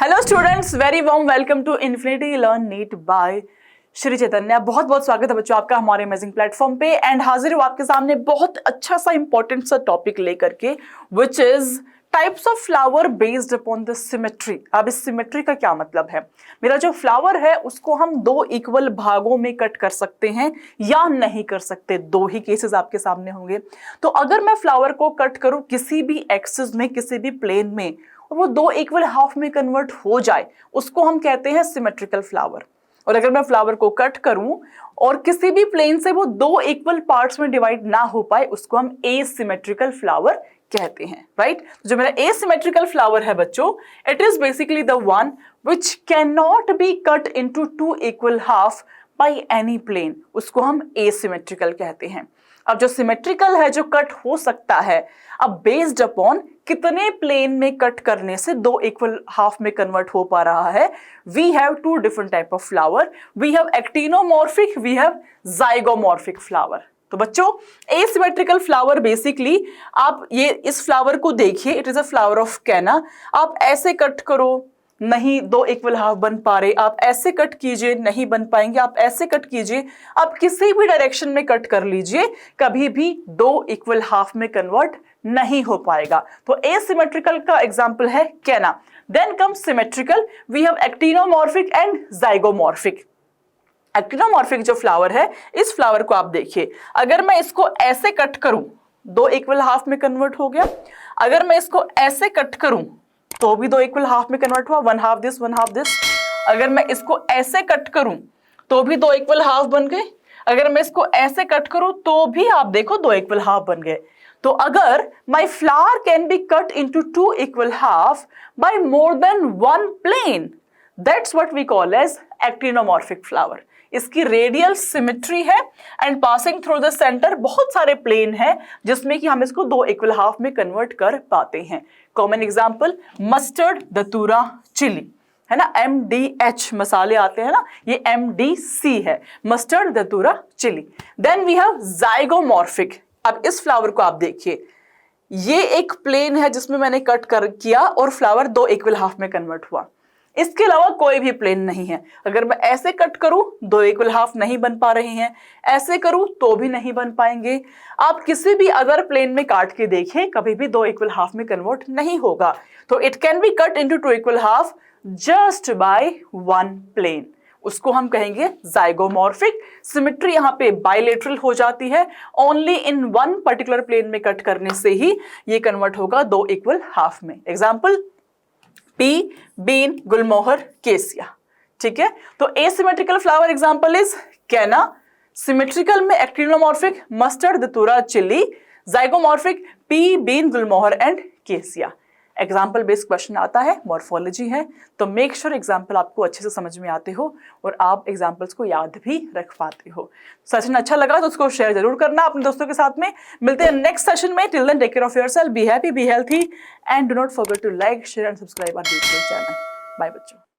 Hello students, very warm welcome to infinity learn NEET by Shri Chaitanya. बहुत बहुत स्वागत है बच्चों आपका हमारे अमेजिंग प्लेटफॉर्म पे। एंड हाजिर हूँ आपके सामने बहुत अच्छा सा इंपॉर्टेंट सा टॉपिक लेकर के, which is types of flower based upon the symmetry. अब इस सिमेट्री का क्या मतलब है? मेरा जो फ्लावर है उसको हम दो इक्वल भागों में कट कर सकते हैं या नहीं कर सकते, दो ही केसेस आपके सामने होंगे। तो अगर मैं फ्लावर को कट करूं किसी भी एक्सिस में, किसी भी प्लेन में, और वो दो इक्वल हाफ में कन्वर्ट हो जाए, उसको हम कहते हैं सिमेट्रिकल फ्लावर। और अगर मैं फ्लावर को कट करूं और किसी भी प्लेन से वो दो इक्वल पार्ट्स में डिवाइड ना हो पाए, उसको हम एसिमेट्रिकल फ्लावर कहते हैं, राइट? जो मेरा एसिमेट्रिकल फ्लावर है बच्चों, it is basically the one which can not be cut into two equal half by any plane, उसको हम एसिमेट्रिकल कहते हैं। अब जो सिमेट्रिकल है, जो कट हो सकता है, अब बेस्ड अपॉन कितने प्लेन में कट करने से दो इक्वल हाफ में कन्वर्ट हो पा रहा है, we have two different type of flower. We have actinomorphic, we have zygomorphic flower. तो बच्चों, एसिमेट्रिकल फ्लावर बेसिकली, आप ये इस फ्लावर को देखिए, it is a flower of कैना। आप ऐसे कट करो, नहीं दो इक्वल हाफ बन पा रहे, आप ऐसे कट कीजिए, नहीं बन पाएंगे, आप ऐसे कट कीजिए, आप किसी भी डायरेक्शन में कट कर लीजिए, कभी भी दो इक्वल हाफ में कन्वर्ट नहीं हो पाएगा। तो एसिमेट्रिकल का एग्जांपल है canna. Then come symmetrical, we have actinomorphic and zygomorphic. Actinomorphic जो फ्लावर है, इस फ्लावर को आप देखिए, अगर मैं इसको ऐसे कट करूं, दो इक्वल हाफ में कन्वर्ट हो गया। अगर मैं इसको ऐसे कट करूं तो भी दो इक्वल हाफ में कन्वर्ट हुआ, one half this one half this. अगर मैं इसको ऐसे कट करूं तो भी दो इक्वल हाफ बन गए। अगर मैं इसको ऐसे कट करूं तो भी आप देखो दो इक्वल हाफ बन गए। तो अगर my flower can be cut into two equal half by more than one plane, that's what we call as actinomorphic flower. इसकी रेडियल सिमेट्री है and passing through the centre बहुत सारे प्लेन हैं जिसमें कि हम इसको दो इक्वल हाफ में कन्वर्ट कर पाते हैं। Common example mustard, datura, chilli, है ना। MDH मसाले आते हैं ना, ये MDC है, mustard, datura, chilli. Then we have zygomorphic. अब इस फ्लावर को आप देखिए, ये एक प्लेन है जिसमें मैंने कट कर किया और फ्लावर दो इक्वल हाफ में कन्वर्ट हुआ। इसके अलावा कोई भी प्लेन नहीं है। अगर मैं ऐसे कट करूं, दो इक्वल हाफ नहीं बन पा रहे हैं, ऐसे करूं तो भी नहीं बन पाएंगे। आप किसी भी अदर प्लेन में काट के देखें, कभी भी दो इक्वल हाफ में कन्वर्ट नहीं होगा। तो it can be cut into two equal half just by one plane, उसको हम कहेंगे जाइगोमॉर्फिक। सिमेट्री यहाँ पे बाइलेटरल हो जाती है, only in one particular plane में कट करने से ही ये कन्वर्ट होगा दो इक्वल हाफ में। Example pea, bean, gulmohar, cassia. ठीक है, तो asymmetrical flower example is canna, symmetrical में actinomorphic mustard, datura, chilli, zygomorphic pea, bean, gulmohar and cassia. Example based question आता है, मॉर्फोलॉजी है, तो मेक श्योर एग्जाम्पल आपको अच्छे से समझ में आते हो और आप एग्जाम्पल्स को याद भी रख पाते हो। सेशन अच्छा लगा तो उसको शेयर जरूर करना अपने दोस्तों के साथ में। मिलते हैं नेक्स्ट सेशन में। Till then take care of yourself, be happy, be healthy and do not forget to like, share and subscribe our YouTube channel. Bye बच्चों।